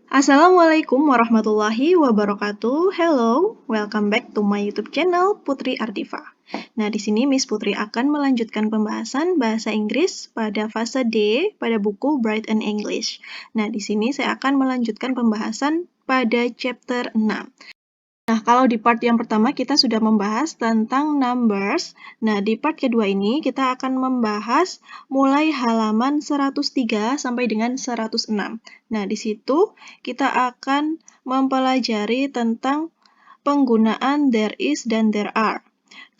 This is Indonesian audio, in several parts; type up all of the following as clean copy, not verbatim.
Assalamualaikum warahmatullahi wabarakatuh. Hello, welcome back to my YouTube channel Putri Ardifa. Nah, di sini Miss Putri akan melanjutkan pembahasan bahasa Inggris pada fase D pada buku Bright and English. Nah, di sini saya akan melanjutkan pembahasan pada chapter 6. Nah, kalau di part yang pertama kita sudah membahas tentang numbers. Nah, di part kedua ini kita akan membahas mulai halaman 103 sampai dengan 106. Nah, di situ kita akan mempelajari tentang penggunaan there is dan there are.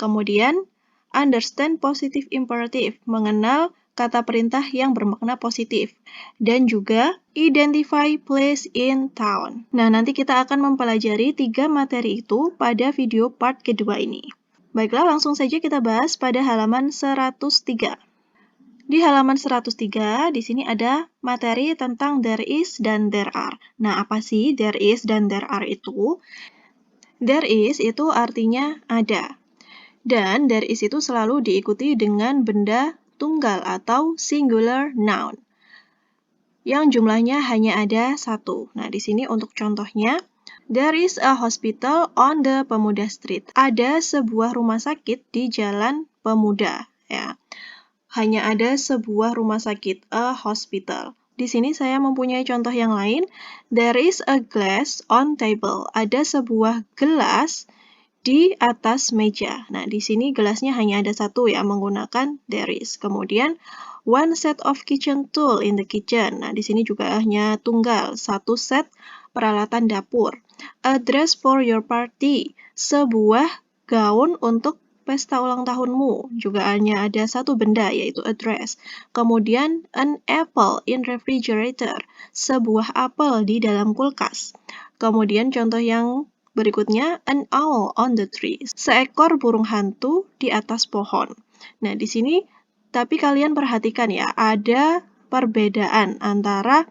Kemudian, understand positive imperative, mengenal kata perintah yang bermakna positif. Dan juga, identify place in town. Nah, nanti kita akan mempelajari 3 materi itu pada video part kedua ini. Baiklah, langsung saja kita bahas pada halaman 103. Di halaman 103, di sini ada materi tentang there is dan there are. Nah, apa sih there is dan there are itu? There is itu artinya ada. Dan there is itu selalu diikuti dengan benda tunggal atau singular noun yang jumlahnya hanya ada satu. Nah, di sini untuk contohnya, there is a hospital on the Pemuda Street. Ada sebuah rumah sakit di Jalan Pemuda, ya. Hanya ada sebuah rumah sakit, a hospital. Di sini saya mempunyai contoh yang lain. There is a glass on table. Ada sebuah gelas di atas meja. Nah, di sini gelasnya hanya ada satu ya, menggunakan there is. Kemudian, one set of kitchen tool in the kitchen. Nah, di sini juga hanya tunggal, satu set peralatan dapur. A dress for your party. Sebuah gaun untuk pesta ulang tahunmu. Juga hanya ada satu benda, yaitu a dress. Kemudian, an apple in refrigerator. Sebuah apel di dalam kulkas. Kemudian, contoh yang berikutnya, an owl on the tree. Seekor burung hantu di atas pohon. Nah, di sini tapi kalian perhatikan ya, ada perbedaan antara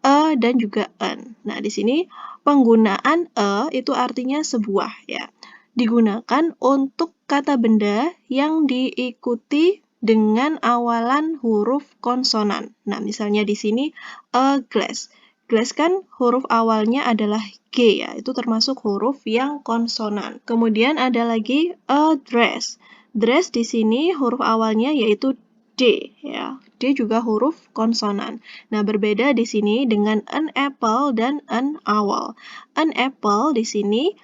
a dan juga an. Nah, di sini penggunaan a itu artinya sebuah ya. Digunakan untuk kata benda yang diikuti dengan awalan huruf konsonan. Nah, misalnya di sini a glass. Glass kan huruf awalnya adalah G ya, itu termasuk huruf yang konsonan. Kemudian ada lagi a dress. Dress di sini huruf awalnya yaitu D ya. D juga huruf konsonan. Nah, berbeda di sini dengan an apple dan an owl. An apple di sini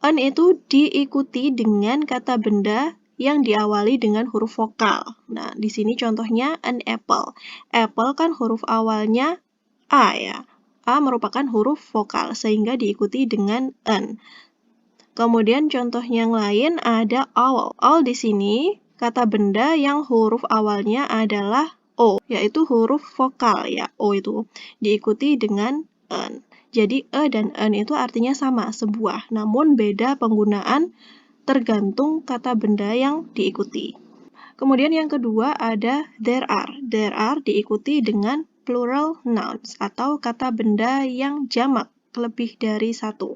an itu diikuti dengan kata benda yang diawali dengan huruf vokal. Nah, di sini contohnya an apple. Apple kan huruf awalnya A ya. A merupakan huruf vokal, sehingga diikuti dengan an. Kemudian contoh yang lain ada owl. Owl di sini kata benda yang huruf awalnya adalah O, yaitu huruf vokal ya, O itu. Diikuti dengan an. Jadi e dan an itu artinya sama, sebuah. Namun beda penggunaan tergantung kata benda yang diikuti. Kemudian yang kedua ada there are. There are diikuti dengan plural nouns atau kata benda yang jamak lebih dari satu.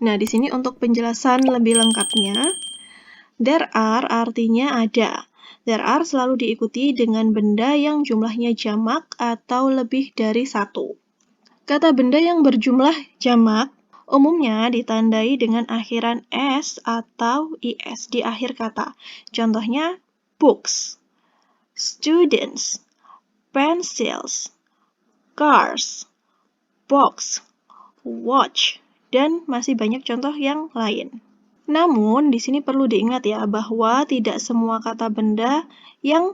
Nah, di sini untuk penjelasan lebih lengkapnya, there are artinya ada. There are selalu diikuti dengan benda yang jumlahnya jamak atau lebih dari satu. Kata benda yang berjumlah jamak umumnya ditandai dengan akhiran s atau is di akhir kata. Contohnya, books, students, pencils, cars, box, watch, dan masih banyak contoh yang lain. Namun, di sini perlu diingat ya, bahwa tidak semua kata benda yang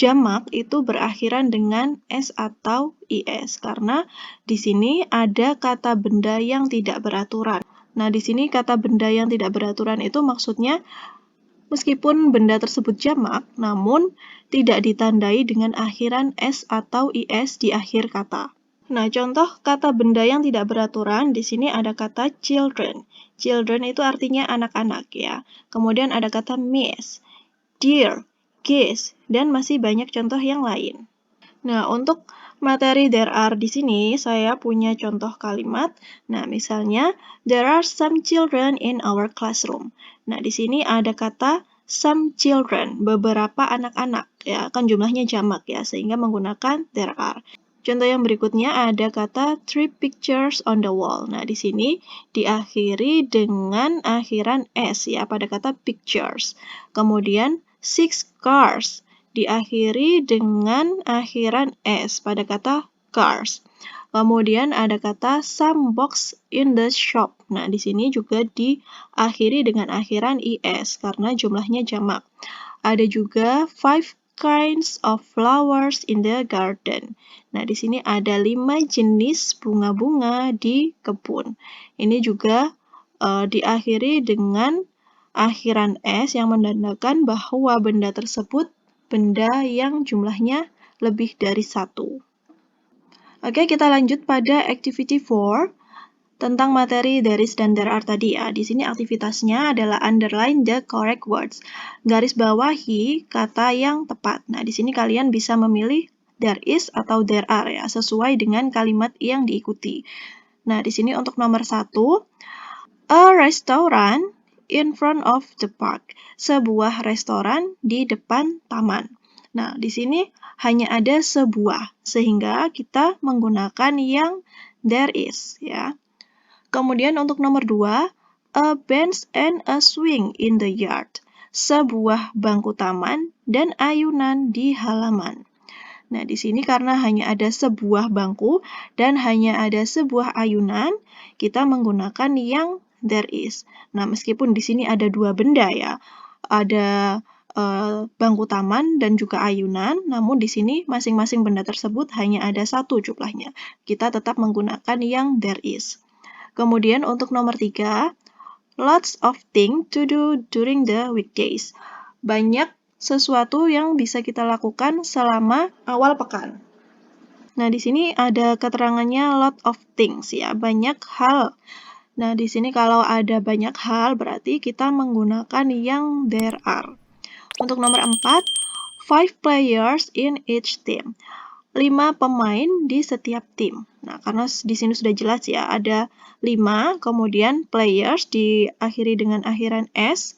jamak itu berakhiran dengan s atau is, karena di sini ada kata benda yang tidak beraturan. Nah, di sini kata benda yang tidak beraturan itu maksudnya meskipun benda tersebut jamak, namun tidak ditandai dengan akhiran s atau is di akhir kata. Nah, contoh kata benda yang tidak beraturan, di sini ada kata children. Children itu artinya anak-anak ya. Kemudian ada kata miss, dear, geese, dan masih banyak contoh yang lain. Nah, untuk materi there are di sini, saya punya contoh kalimat. Nah, misalnya, there are some children in our classroom. Nah, di sini ada kata some children, beberapa anak-anak, ya, kan jumlahnya jamak ya, sehingga menggunakan there are. Contoh yang berikutnya ada kata three pictures on the wall. Nah, di sini diakhiri dengan akhiran s ya pada kata pictures. Kemudian six cars diakhiri dengan akhiran s pada kata cars. Kemudian ada kata some box in the shop. Nah, di sini juga diakhiri dengan akhiran is karena jumlahnya jamak. Ada juga five kinds of flowers in the garden. Nah, di sini ada 5 jenis bunga-bunga di kebun. Ini juga diakhiri dengan akhiran s yang menandakan bahwa benda tersebut benda yang jumlahnya lebih dari satu. Oke, kita lanjut pada activity 4 tentang materi there is dan there are tadi ya. Di sini aktivitasnya adalah underline the correct words. Garis bawahi kata yang tepat. Nah, di sini kalian bisa memilih there is atau there are ya, sesuai dengan kalimat yang diikuti. Nah, di sini untuk nomor 1, a restaurant in front of the park. Sebuah restoran di depan taman. Nah, di sini hanya ada sebuah, sehingga kita menggunakan yang there is ya. Kemudian untuk nomor 2, a bench and a swing in the yard. Sebuah bangku taman dan ayunan di halaman. Nah, di sini karena hanya ada sebuah bangku dan hanya ada sebuah ayunan, kita menggunakan yang there is. Nah, meskipun di sini ada dua benda ya, ada bangku taman dan juga ayunan, namun di sini masing-masing benda tersebut hanya ada satu jumlahnya. Kita tetap menggunakan yang there is. Kemudian untuk nomor 3, lots of things to do during the weekdays. Banyak sesuatu yang bisa kita lakukan selama awal pekan. Nah, di sini ada keterangannya lot of things ya, banyak hal. Nah, di sini kalau ada banyak hal berarti kita menggunakan yang there are. Untuk nomor 4, 5 players in each team. 5 pemain di setiap tim. Nah, karena di sini sudah jelas ya, ada 5, kemudian players diakhiri dengan akhiran s,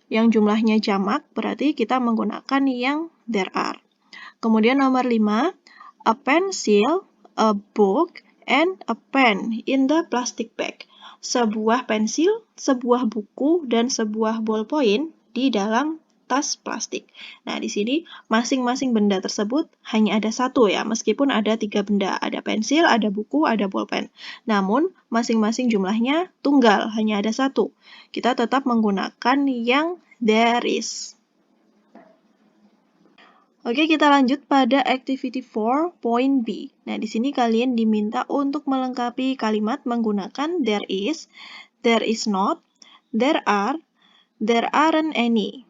yang jumlahnya jamak, berarti kita menggunakan yang there are. Kemudian nomor 5, a pencil, a book, and a pen in the plastic bag. Sebuah pensil, sebuah buku, dan sebuah ballpoint di dalam tas plastik. Nah, di sini masing-masing benda tersebut hanya ada satu ya, meskipun ada 3 benda. Ada pensil, ada buku, ada bolpen. Namun, masing-masing jumlahnya tunggal, hanya ada satu. Kita tetap menggunakan yang there is. Oke, kita lanjut pada activity 4.b. Nah, di sini kalian diminta untuk melengkapi kalimat menggunakan there is not, there aren't any.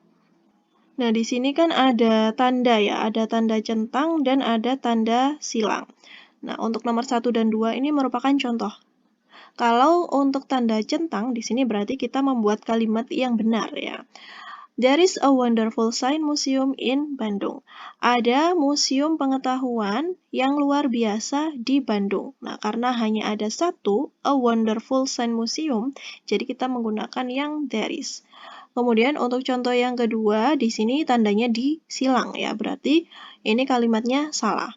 Nah, di sini kan ada tanda ya, ada tanda centang dan ada tanda silang. Nah, untuk nomor 1 dan 2 ini merupakan contoh. Kalau untuk tanda centang, di sini berarti kita membuat kalimat yang benar ya. There is a wonderful science museum in Bandung. Ada museum pengetahuan yang luar biasa di Bandung. Nah, karena hanya ada satu, a wonderful science museum, jadi kita menggunakan yang there is. Kemudian untuk contoh yang kedua, di sini tandanya disilang ya, berarti ini kalimatnya salah.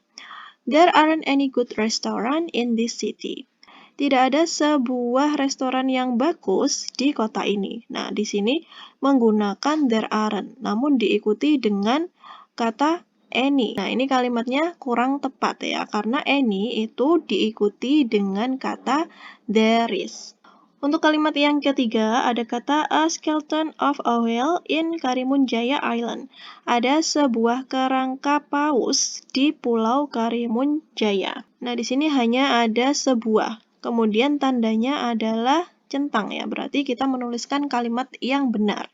There aren't any good restaurant in this city. Tidak ada sebuah restoran yang bagus di kota ini. Nah, di sini menggunakan there aren't, namun diikuti dengan kata any. Nah, ini kalimatnya kurang tepat ya, karena any itu diikuti dengan kata there is. Untuk kalimat yang ketiga, ada kata a skeleton of a whale in Karimun Jaya Island. Ada sebuah kerangka paus di Pulau Karimun Jaya. Nah, di sini hanya ada sebuah. Kemudian tandanya adalah centang ya, berarti kita menuliskan kalimat yang benar.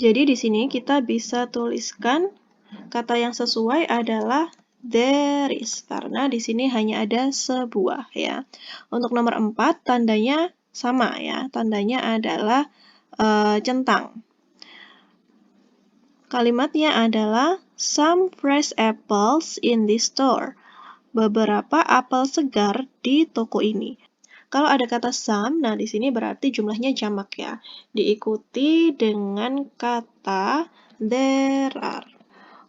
Jadi di sini kita bisa tuliskan kata yang sesuai adalah there is, karena di sini hanya ada sebuah ya. Untuk nomor 4, tandanya sama ya, tandanya adalah centang. Kalimatnya adalah some fresh apples in this store. Beberapa apel segar di toko ini. Kalau ada kata some, nah di sini berarti jumlahnya jamak ya. Diikuti dengan kata there are.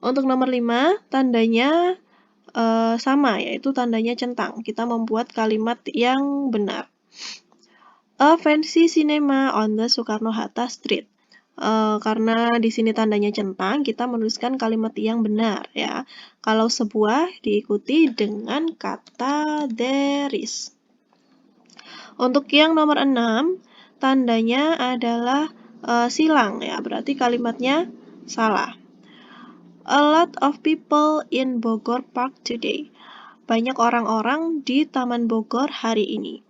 Untuk nomor 5, tandanya sama, yaitu tandanya centang. Kita membuat kalimat yang benar. A fancy cinema on the Soekarno-Hatta Street. Karena di sini tandanya centang, kita menuliskan kalimat yang benar ya. Kalau sebuah diikuti dengan kata there is. Untuk yang nomor 6, tandanya adalah silang ya, berarti kalimatnya salah. A lot of people in Bogor Park today. Banyak orang-orang di Taman Bogor hari ini.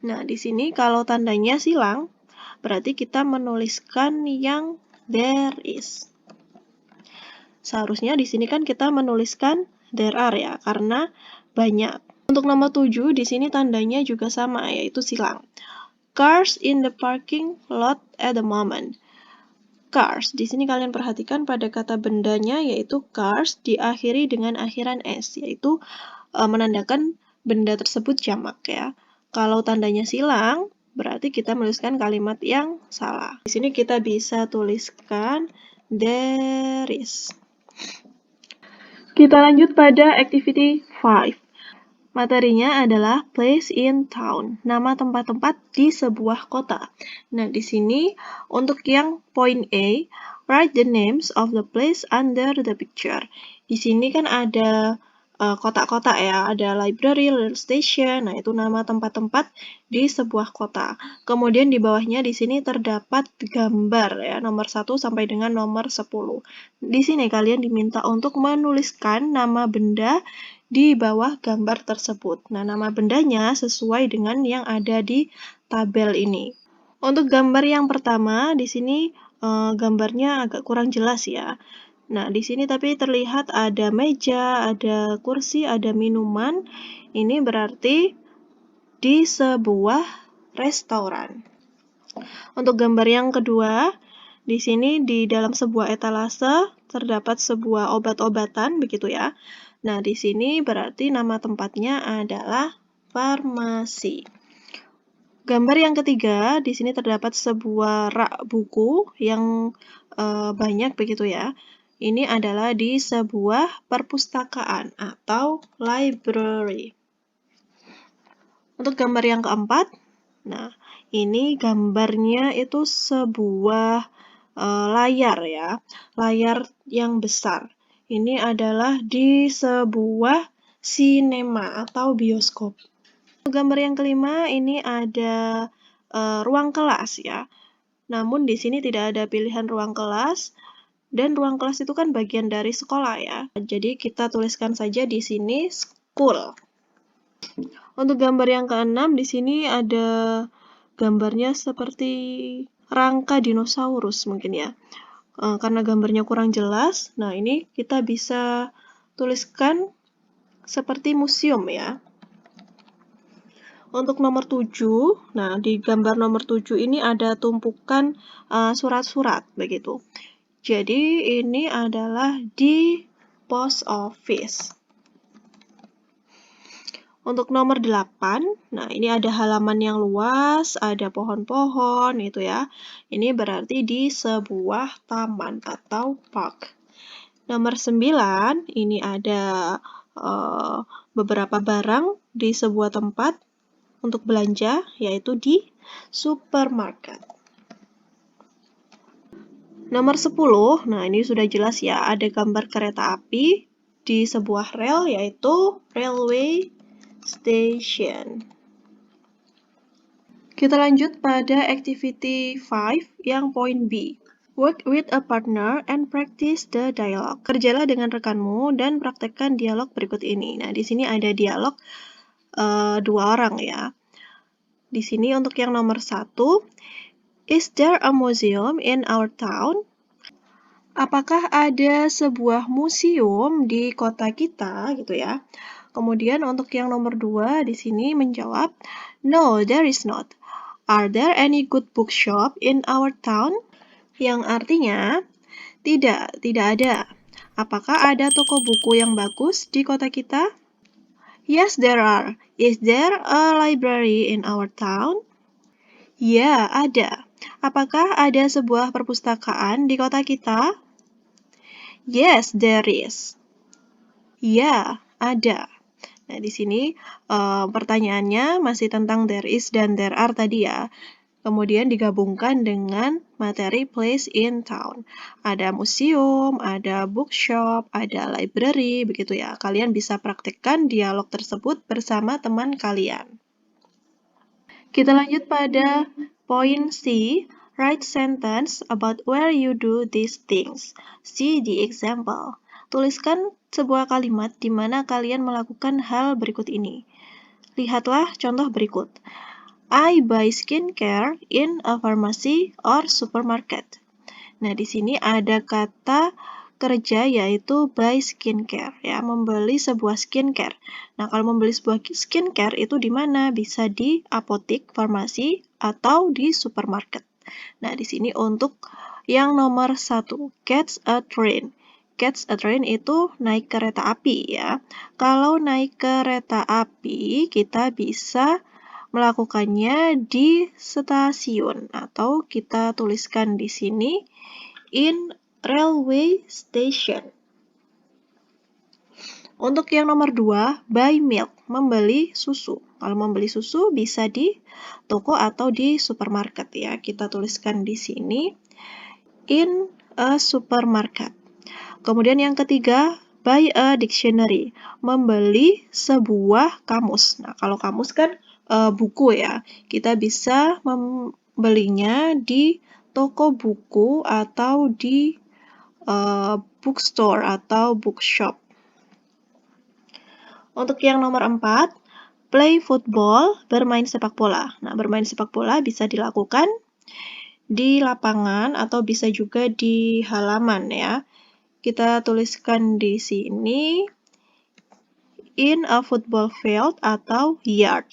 Nah, di sini kalau tandanya silang, berarti kita menuliskan yang there is. Seharusnya di sini kan kita menuliskan there are ya, karena banyak. Untuk nomor 7, di sini tandanya juga sama, yaitu silang. Cars in the parking lot at the moment. Cars, di sini kalian perhatikan pada kata bendanya, yaitu cars, diakhiri dengan akhiran s, yaitu menandakan benda tersebut jamak ya. Kalau tandanya silang, berarti kita menuliskan kalimat yang salah. Di sini kita bisa tuliskan there is. Kita lanjut pada activity 5. Materinya adalah place in town, nama tempat-tempat di sebuah kota. Nah, di sini untuk yang point A, write the names of the place under the picture. Di sini kan ada kotak-kotak ya, ada library, rail station, nah itu nama tempat-tempat di sebuah kota. Kemudian di bawahnya di sini terdapat gambar ya, nomor 1 sampai dengan nomor 10. Di sini kalian diminta untuk menuliskan nama benda di bawah gambar tersebut. Nah, nama bendanya sesuai dengan yang ada di tabel ini. Untuk gambar yang pertama, di sini gambarnya agak kurang jelas ya. Nah, di sini tapi terlihat ada meja, ada kursi, ada minuman. Ini berarti di sebuah restoran. Untuk gambar yang kedua, di sini di dalam sebuah etalase terdapat sebuah obat-obatan, begitu ya. Nah, di sini berarti nama tempatnya adalah farmasi. Gambar yang ketiga, di sini terdapat sebuah rak buku yang banyak, begitu ya. Ini adalah di sebuah perpustakaan atau library. Untuk gambar yang keempat, nah ini gambarnya itu sebuah layar ya, layar yang besar. Ini adalah di sebuah sinema atau bioskop. Untuk gambar yang kelima, ini ada ruang kelas ya. Namun di sini tidak ada pilihan ruang kelas. Dan ruang kelas itu kan bagian dari sekolah ya. Jadi kita tuliskan saja di sini school. Untuk gambar yang keenam, di sini ada gambarnya seperti rangka dinosaurus mungkin ya. Karena gambarnya kurang jelas, nah ini kita bisa tuliskan seperti museum ya. Untuk nomor 7, nah di gambar nomor 7 ini ada tumpukan surat-surat begitu. Jadi ini adalah di post office. Untuk nomor 8, nah ini ada halaman yang luas, ada pohon-pohon itu ya. Ini berarti di sebuah taman atau park. Nomor 9, ini ada beberapa barang di sebuah tempat untuk belanja, yaitu di supermarket. Nomor 10, nah ini sudah jelas ya, ada gambar kereta api di sebuah rel, yaitu railway station. Kita lanjut pada activity 5 yang point B. Work with a partner and practice the dialogue. Kerjalah dengan rekanmu dan praktekkan dialog berikut ini. Nah, di sini ada dialog 2 orang ya. Di sini untuk yang nomor 1, is there a museum in our town? Apakah ada sebuah museum di kota kita gitu ya? Kemudian untuk yang nomor 2 di sini menjawab, no, there is not. Are there any good bookshop in our town? Yang artinya, tidak ada. Apakah ada toko buku yang bagus di kota kita? Yes, there are. Is there a library in our town? Ya, ada. Apakah ada sebuah perpustakaan di kota kita? Yes, there is. Ya, ada. Nah, di sini pertanyaannya masih tentang there is dan there are tadi ya. Kemudian digabungkan dengan materi place in town. Ada museum, ada bookshop, ada library, begitu ya. Kalian bisa praktekkan dialog tersebut bersama teman kalian. Kita lanjut pada poin C. Write sentence about where you do these things. See the example. Tuliskan sebuah kalimat di mana kalian melakukan hal berikut ini. Lihatlah contoh berikut. I buy skincare in a pharmacy or supermarket. Nah, di sini ada kata kerja yaitu buy skincare ya, membeli sebuah skincare. Nah, kalau membeli sebuah skincare itu di mana? Bisa di apotik, farmasi, atau di supermarket. Nah, di sini untuk yang nomor 1, catch a train. Catch a train itu naik kereta api ya. Kalau naik kereta api, kita bisa melakukannya di stasiun atau kita tuliskan di sini in railway station. Untuk yang nomor 2, buy milk, membeli susu. Kalau membeli susu bisa di toko atau di supermarket ya. Kita tuliskan di sini in a supermarket. Kemudian yang ketiga, buy a dictionary, membeli sebuah kamus. Nah, kalau kamus kan buku ya, kita bisa membelinya di toko buku atau di bookstore atau bookshop. Untuk yang nomor 4, play football, bermain sepak bola. Nah, bermain sepak bola bisa dilakukan di lapangan atau bisa juga di halaman ya. Kita tuliskan di sini in a football field atau yard.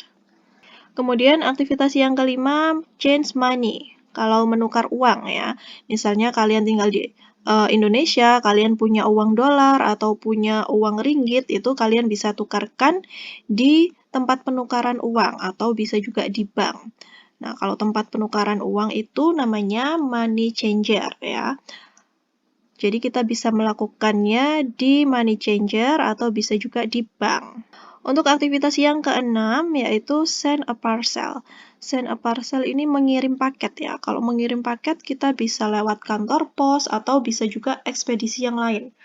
Kemudian aktivitas yang kelima, change money. Kalau menukar uang ya, misalnya kalian tinggal di Indonesia, kalian punya uang dolar atau punya uang ringgit, itu kalian bisa tukarkan di tempat penukaran uang atau bisa juga di bank. Nah, kalau tempat penukaran uang itu namanya money changer ya. Jadi kita bisa melakukannya di money changer atau bisa juga di bank. Untuk aktivitas yang keenam yaitu send a parcel. Send a parcel ini mengirim paket ya. Kalau mengirim paket kita bisa lewat kantor pos atau bisa juga ekspedisi yang lain.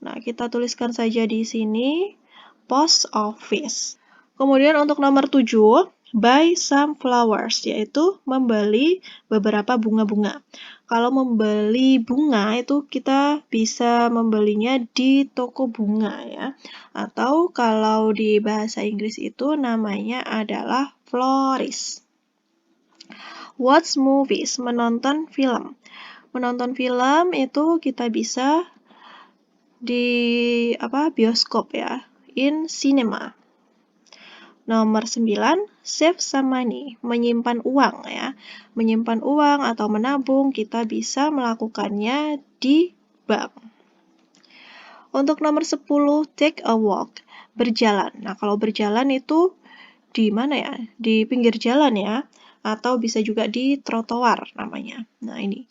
Nah, kita tuliskan saja di sini post office. Kemudian untuk nomor 7, buy some flowers, yaitu membeli beberapa bunga-bunga. Kalau membeli bunga itu kita bisa membelinya di toko bunga ya. Atau kalau di bahasa Inggris itu namanya adalah florist. Watch movies, menonton film. Menonton film itu kita bisa di bioskop ya, in cinema. Nomor 9, save some money, menyimpan uang ya. Menyimpan uang atau menabung kita bisa melakukannya di bank. Untuk nomor 10, take a walk, berjalan. Nah, kalau berjalan itu di mana ya? Di pinggir jalan ya, atau bisa juga di trotoar namanya. Nah, ini.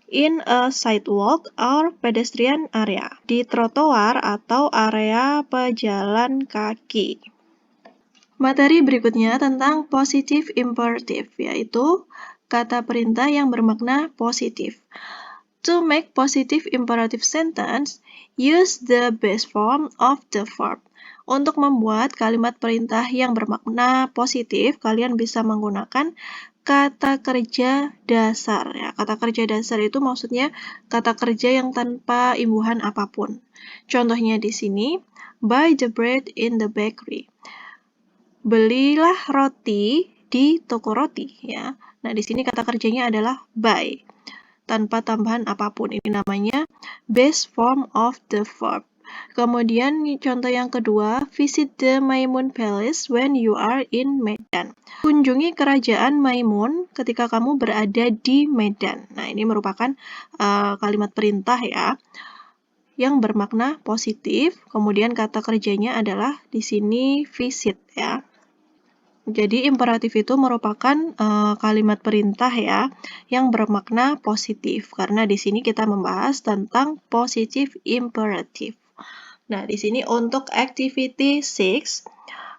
In a sidewalk or pedestrian area, di trotoar atau area pejalan kaki. Materi berikutnya tentang positive imperative, yaitu kata perintah yang bermakna positif. To make positive imperative sentence, use the base form of the verb. Untuk membuat kalimat perintah yang bermakna positif, kalian bisa menggunakan kata kerja dasar ya. Kata kerja dasar itu maksudnya kata kerja yang tanpa imbuhan apapun. Contohnya di sini, buy the bread in the bakery. Belilah roti di toko roti ya. Nah, di sini kata kerjanya adalah buy tanpa tambahan apapun. Ini namanya base form of the verb. Kemudian contoh yang kedua, visit the Maimun Palace when you are in Medan. Kunjungi kerajaan Maimun ketika kamu berada di Medan. Nah, ini merupakan kalimat perintah ya yang bermakna positif. Kemudian kata kerjanya adalah di sini visit ya. Jadi imperatif itu merupakan kalimat perintah ya yang bermakna positif karena di sini kita membahas tentang positive imperative. Nah, di sini untuk activity 6,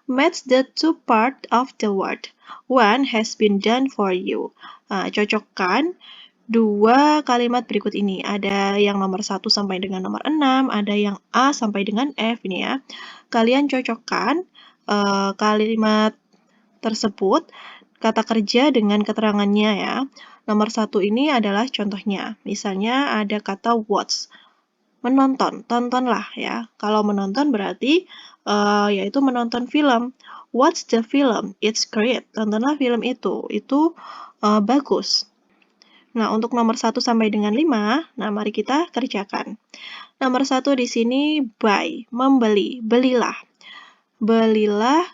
match the two part of the word. One has been done for you. Nah, cocokkan dua kalimat berikut ini. Ada yang nomor 1 sampai dengan nomor 6, ada yang A sampai dengan F ini ya. Kalian cocokkan kalimat tersebut, kata kerja dengan keterangannya ya. Nomor 1 ini adalah contohnya. Misalnya ada kata watch. Menonton, tontonlah ya. Kalau menonton berarti yaitu menonton film. Watch the film, it's great. Tontonlah film itu bagus. Nah, untuk nomor 1 sampai dengan 5, nah mari kita kerjakan. Nomor 1 di sini buy, membeli, belilah. Belilah,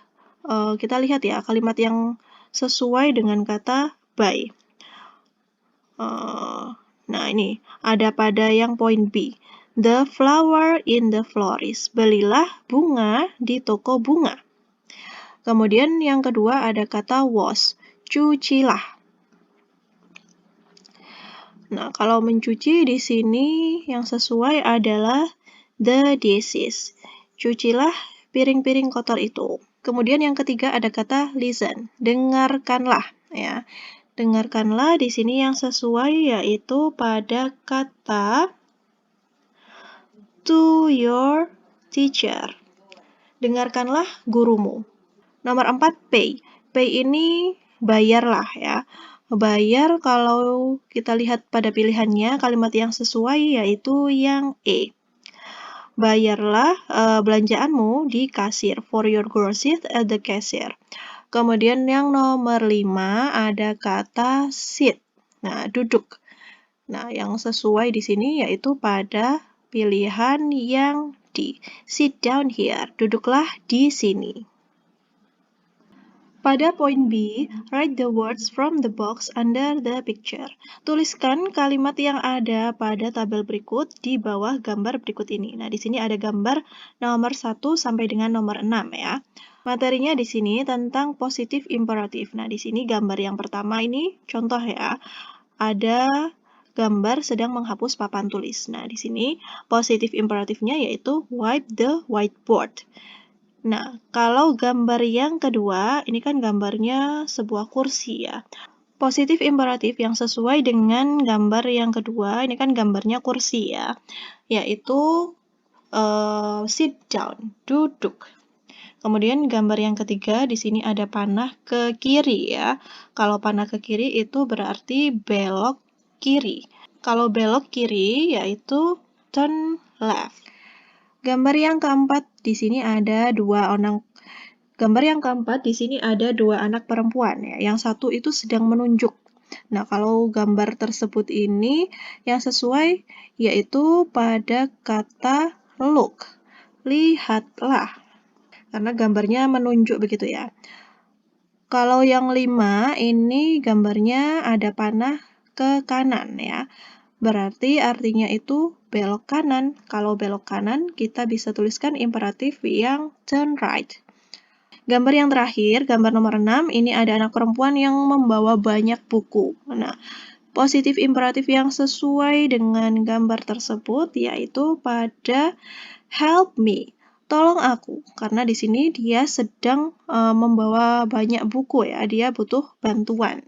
kita lihat ya kalimat yang sesuai dengan kata buy. Nah, ini ada pada yang poin B. The flower in the florist. Belilah bunga di toko bunga. Kemudian yang kedua ada kata wash. Cucilah. Nah, kalau mencuci di sini yang sesuai adalah the dishes. Cucilah piring-piring kotor itu. Kemudian yang ketiga ada kata listen. Dengarkanlah ya. Dengarkanlah di sini yang sesuai yaitu pada kata to your teacher. Dengarkanlah gurumu. Nomor 4, pay. Pay ini bayarlah ya. Bayar kalau kita lihat pada pilihannya, kalimat yang sesuai yaitu yang E. Bayarlah belanjaanmu di kasir. For your groceries at the cashier. Kemudian yang nomor 5 ada kata sit. Nah, duduk. Nah, yang sesuai di sini yaitu pada pilihan yang D. Sit down here. Duduklah di sini. Pada poin B, write the words from the box under the picture. Tuliskan kalimat yang ada pada tabel berikut di bawah gambar berikut ini. Nah, di sini ada gambar nomor 1 sampai dengan nomor 6 ya. Materinya di sini tentang positif imperatif. Nah, di sini gambar yang pertama ini contoh ya. Ada gambar sedang menghapus papan tulis. Nah, di sini positif imperatifnya yaitu wipe the whiteboard. Nah, kalau gambar yang kedua, ini kan gambarnya sebuah kursi ya. Positif imperatif yang sesuai dengan gambar yang kedua, ini kan gambarnya kursi ya, yaitu sit down, duduk. Kemudian gambar yang ketiga, di sini ada panah ke kiri ya. Kalau panah ke kiri itu berarti belok kiri. Kalau belok kiri yaitu turn left. Gambar yang keempat di sini ada dua anak perempuan ya. Yang satu itu sedang menunjuk. Nah, kalau gambar tersebut ini yang sesuai yaitu pada kata look. Lihatlah. Karena gambarnya menunjuk begitu ya. Kalau yang 5 ini gambarnya ada panah ke kanan ya. Berarti artinya itu belok kanan. Kalau belok kanan, kita bisa tuliskan imperatif yang turn right. Gambar yang terakhir, gambar nomor 6, ini ada anak perempuan yang membawa banyak buku. Nah, positif imperatif yang sesuai dengan gambar tersebut yaitu pada help me. Tolong aku, karena di sini dia sedang membawa banyak buku ya, dia butuh bantuan.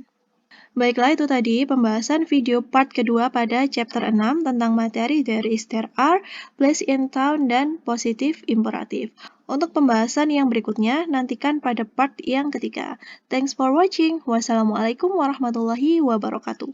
Baiklah, itu tadi pembahasan video part kedua pada chapter 6 tentang materi dari there are, place in town, dan positif imperatif. Untuk pembahasan yang berikutnya, nantikan pada part yang ketiga. Thanks for watching. Wassalamualaikum warahmatullahi wabarakatuh.